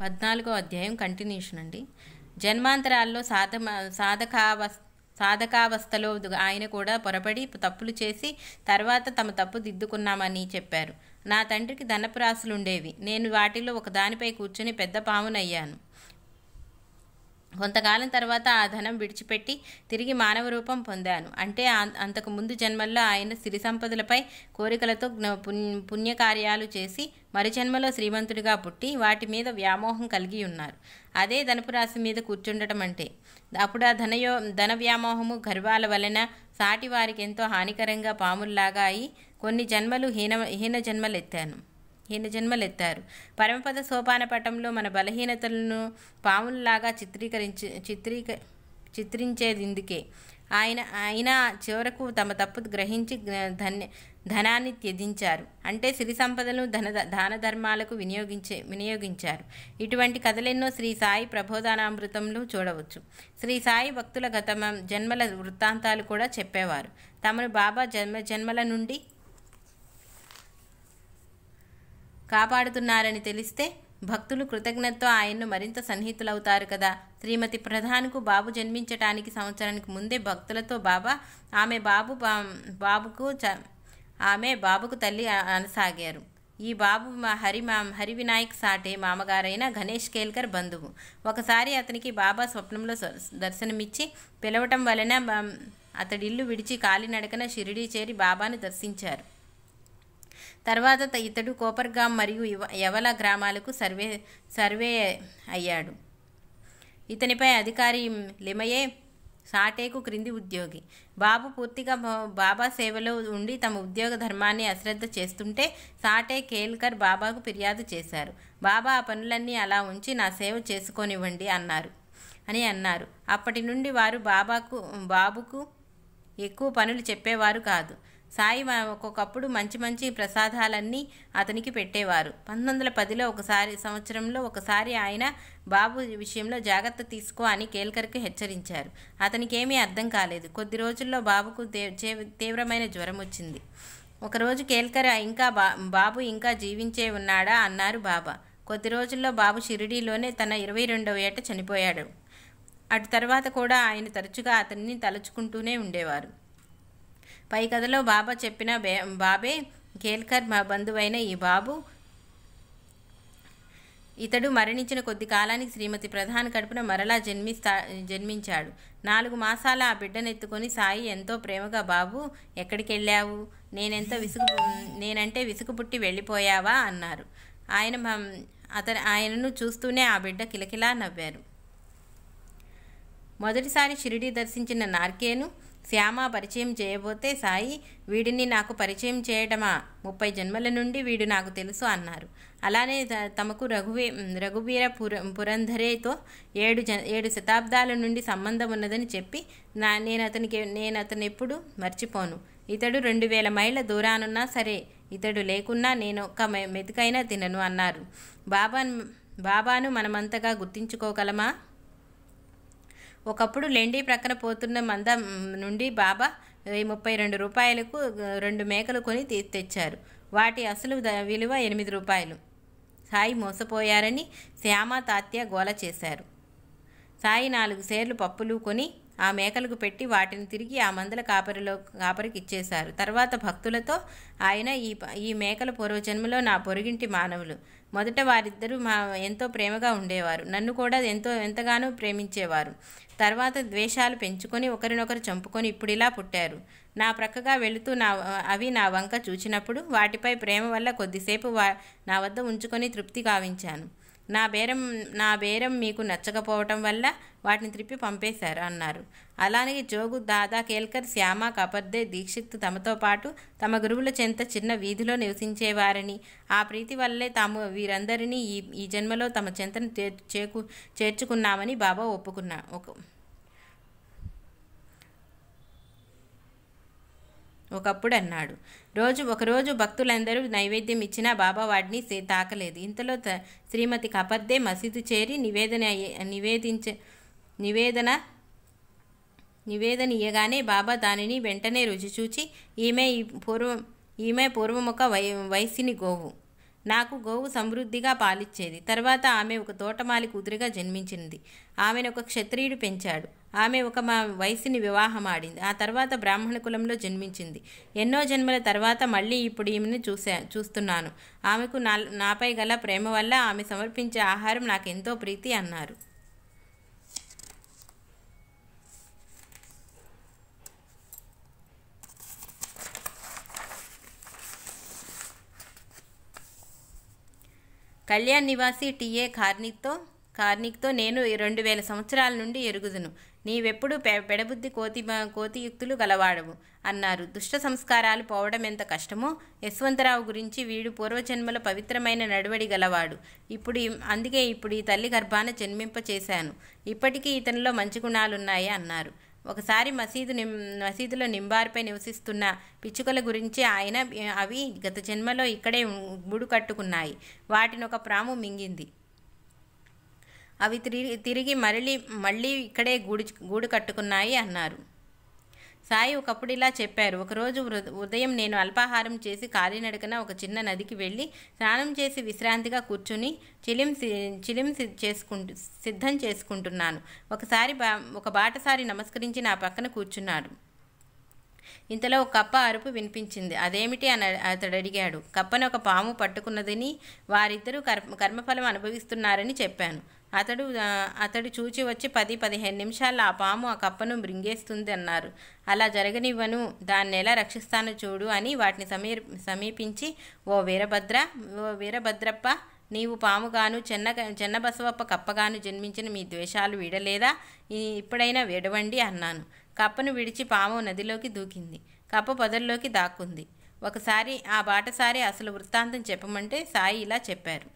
14వ అధ్యాయం కంటిన్యూషన్ అండి. జన్మాంతరాల్లో సాధకావస్థలో ఆయన కూడా పొరపడి తప్పులు చేసి తర్వాత తమ తప్పు దిద్దుకున్నామని చెప్పారు. నా తండ్రికి ధనపు రాశులుండేవి. నేను వాటిలో ఒక దానిపై కూర్చొని పెద్ద పామునయ్యాను. కొంతకాలం తర్వాత ఆ ధనం విడిచిపెట్టి తిరిగి మానవ రూపం పొందాను. అంటే అంతకు ముందు జన్మల్లో ఆయన సిరి సంపదలపై కోరికలతో పుణ్యకార్యాలు చేసి మరు జన్మలో శ్రీమంతుడిగా పుట్టి వాటి మీద వ్యామోహం కలిగి ఉన్నారు. అదే ధనపు రాశి మీద కూర్చుండటం అంటే. అప్పుడు ఆ ధన వ్యామోహము గర్వాల వలన సాటి వారికి ఎంతో హానికరంగా పాముల్లాగా అయి కొన్ని జన్మలు హీన జన్మలెత్తారు. పరమపద సోపాన పటంలో మన బలహీనతలను పాములలాగా చిత్రించేది ఇందుకే. అయినా చివరకు తమ తప్పు గ్రహించి ధనాన్ని త్యజించారు. అంటే సిరి సంపదలను దాన ధర్మాలకు వినియోగించారు. ఇటువంటి కథలెన్నో శ్రీ సాయి ప్రబోధానామృతంలో చూడవచ్చు. శ్రీ సాయి భక్తుల గత జన్మల వృత్తాంతాలు కూడా చెప్పేవారు. తమను బాబా జన్మల నుండి కాపాడుతున్నారని తెలిస్తే భక్తులు కృతజ్ఞతతో ఆయన్ను మరింత సన్నిహితులవుతారు కదా. శ్రీమతి ప్రధాన్కు బాబు జన్మించటానికి సంవత్సరానికి ముందే భక్తులతో బాబా ఆమె బాబుకు తల్లి అనసాగారు. ఈ బాబు హరి వినాయక్ సాటే మామగారైన గణేష్ కేల్కర్ బంధువు. ఒకసారి అతనికి బాబా స్వప్నంలో దర్శనమిచ్చి పిలవటం వలన అతడిల్లు విడిచి కాలినడకన షిరిడీ చేరి బాబాను దర్శించారు. తర్వాత ఇతడు కోపర్గాం మరియు యవల గ్రామాలకు సర్వే అయ్యాడు. ఇతనిపై అధికారి లిమయే సాటేకు క్రింది ఉద్యోగి. బాబు పూర్తిగా బాబా సేవలో ఉండి తమ ఉద్యోగ ధర్మాన్ని అశ్రద్ధ చేస్తుంటే సాటే కేల్కర్ బాబాకు ఫిర్యాదు చేశారు. బాబా ఆ పనులన్నీ అలా ఉంచి నా సేవ చేసుకోనివ్వండి అన్నారు. అప్పటి నుండి వారు బాబుకు ఎక్కువ పనులు చెప్పేవారు కాదు. సాయి ఒక్కొక్కప్పుడు మంచి ప్రసాదాలన్నీ అతనికి పెట్టేవారు. 1910 సంవత్సరంలో ఒకసారి ఆయన బాబు విషయంలో జాగ్రత్త తీసుకో అని కేల్కర్కి హెచ్చరించారు. అతనికేమీ అర్థం కాలేదు. కొద్ది రోజుల్లో బాబుకు తీవ్రమైన జ్వరం వచ్చింది. ఒకరోజు కేల్కర్ బాబు ఇంకా జీవించే ఉన్నాడా అన్నారు బాబా. కొద్ది రోజుల్లో బాబు షిరిడీలోనే తన 22వ ఏట చనిపోయాడు. అటు తర్వాత కూడా ఆయన తరచుగా అతన్ని తలుచుకుంటూనే ఉండేవారు. పై కథలో బాబా చెప్పిన బాబే కేల్కర్ బంధువైన ఈ బాబు. ఇతడు మరణించిన కొద్ది కాలానికి శ్రీమతి ప్రధాన్ కడుపున మరలా జన్మించాడు. 4 మాసాల ఆ బిడ్డనెత్తుకొని సాయి ఎంతో ప్రేమగా, బాబు ఎక్కడికెళ్ళావు, నేనంటే విసుగు పుట్టి వెళ్ళిపోయావా అన్నారు. ఆయనను చూస్తూనే ఆ బిడ్డ కిలకిలా నవ్వారు. మొదటిసారి షిరిడీ దర్శించిన నార్కేను శ్యామ పరిచయం చేయబోతే సాయి, వీడిని నాకు పరిచయం చేయడమా, 30 జన్మల నుండి వీడు నాకు తెలుసు అన్నారు. అలానే తమకు రఘువీర పురంధరేతో 7 శతాబ్దాల నుండి సంబంధం ఉన్నదని చెప్పి నేను అతను ఎప్పుడు మర్చిపోను. ఇతడు 2000 మైళ్ళ దూరానున్నా సరే, ఇతడు లేకున్నా నేను ఒక్క మెతుకైనా తినను అన్నారు. బాబాను మనమంతగా గుర్తించుకోగలమా? ఒకప్పుడు లెండి ప్రక్కన పోతున్న మంద నుండి బాబా 32 రూపాయలకు 2 మేకలు కొని తెచ్చారు. వాటి అసలు విలువ 8 రూపాయలు. సాయి మోసపోయారని శ్యామ తాత్య గోల చేశారు. సాయి 4 సేర్లు పప్పులు కొని ఆ మేకలకు పెట్టి వాటిని తిరిగి ఆ మందల కాపరికి ఇచ్చేశారు. తర్వాత భక్తులతో ఆయన ఈ మేకల పూర్వజన్మలో నా పొరుగింటి మానవులు. మొదట వారిద్దరూ ఎంతో ప్రేమగా ఉండేవారు. నన్ను కూడా ఎంతగానో ప్రేమించేవారు. తర్వాత ద్వేషాలు పెంచుకొని ఒకరినొకరు చంపుకొని ఇప్పుడిలా పుట్టారు. నా ప్రక్కగా వెళుతూ అవి నా వంక చూచినప్పుడు వాటిపై ప్రేమ వల్ల కొద్దిసేపు నా వద్ద ఉంచుకొని తృప్తి గావించాను. నా బేరం మీకు నచ్చకపోవటం వల్ల వాటిని త్రిప్పి పంపేశారు అన్నారు. అలానే జోగు, దాదా కేల్కర్, శ్యామ, కపర్దే, దీక్షిత్ తమతో పాటు తమ గురువుల చెంత చిన్న వీధిలో నివసించేవారని, ఆ ప్రీతి వల్లే తాము వీరందరినీ ఈ జన్మలో తమ చెంతను చేర్చుకున్నామని బాబా ఒకప్పుడు అన్నాడు. ఒకరోజు భక్తులందరూ నైవేద్యం ఇచ్చినా బాబా వాడిని తాకలేదు. ఇంతలో శ్రీమతి కపర్దే మసీదు చేరి నివేదన ఇయ్యగానే బాబా దానిని వెంటనే రుచి చూచి, ఈమె పూర్వముఖ వైసిని గోవు, నాకు గోవు సమృద్ధిగా పాలిచ్చేది. తర్వాత ఆమె ఒక తోటమాలి కూతురిగా జన్మించింది. ఆమెను ఒక క్షత్రియుడు పెంచాడు. ఆమె ఒక మా వయసుని వివాహమాడింది. ఆ తర్వాత బ్రాహ్మణ కులంలో జన్మించింది. ఎన్నో జన్మల తర్వాత మళ్ళీ ఇప్పుడు ఈమెను చూస్తున్నాను. ఆమెకు నాపై గల ప్రేమ వల్ల ఆమె సమర్పించే ఆహారం నాకెంతో ప్రీతి అన్నారు. కళ్యాణ్ నివాసి టీఏ కార్నిక్తో నేను 2000 సంవత్సరాల నుండి ఎరుగుదును. నీవెప్పుడు పెడబుద్ధి కోతియుక్తులు గలవాడవు అన్నారు. దుష్ట సంస్కారాలు పోవడం ఎంత కష్టమో యశ్వంతరావు గురించి వీడు పూర్వజన్మల పవిత్రమైన నడువడి గలవాడు. అందుకే ఇప్పుడు ఈ తల్లి గర్భాన జన్మింప చేశాను. ఇప్పటికీ ఇతనిలో మంచి గుణాలున్నాయి అన్నారు. ఒకసారి మసీదులో నింబారుపై నివసిస్తున్న పిచ్చుకల గురించి ఆయన అవి గత జన్మలో ఇక్కడే గూడు కట్టుకున్నాయి. వాటిని ఒక పాము మింగింది. అవి తిరిగి మళ్ళీ ఇక్కడే గూడు కట్టుకున్నాయి అన్నారు. సాయి ఒకప్పుడు ఇలా చెప్పారు. ఒకరోజు ఉదయం నేను అల్పాహారం చేసి కాలినడకన ఒక చిన్న నదికి వెళ్ళి స్నానం చేసి విశ్రాంతిగా కూర్చుని చిలిం సిద్ధం చేసుకుంటున్నాను. ఒక బాటసారి నమస్కరించి నా పక్కన కూర్చున్నాడు. ఇంతలో ఒక కప్ప అరుపు వినిపించింది. అదేమిటి అని అతడు అడిగాడు. కప్పను ఒక పాము పట్టుకున్నదని, వారిద్దరూ కర్మఫలం అనుభవిస్తున్నారని చెప్పాను. అతడు చూచి వచ్చి 10-15 నిమిషాల్లో ఆ పాము ఆ కప్పను మృంగేస్తుంది అన్నారు. అలా జరగనివ్వను, దాన్ని ఎలా రక్షిస్తానో చూడు అని వాటిని సమీపించి, ఓ వీరభద్రప్ప, నీవు పాముగాను చెన్నబసవప్ప కప్పగాను జన్మించిన మీ ద్వేషాలు వీడలేదా? ఇప్పుడైనా విడవండి అన్నాను. కప్పను విడిచి పాము నదిలోకి దూకింది. కప్ప పొదల్లోకి దాక్కుంది. ఒకసారి ఆ బాటసారి అసలు వృత్తాంతం చెప్పమంటే సాయి ఇలా చెప్పారు.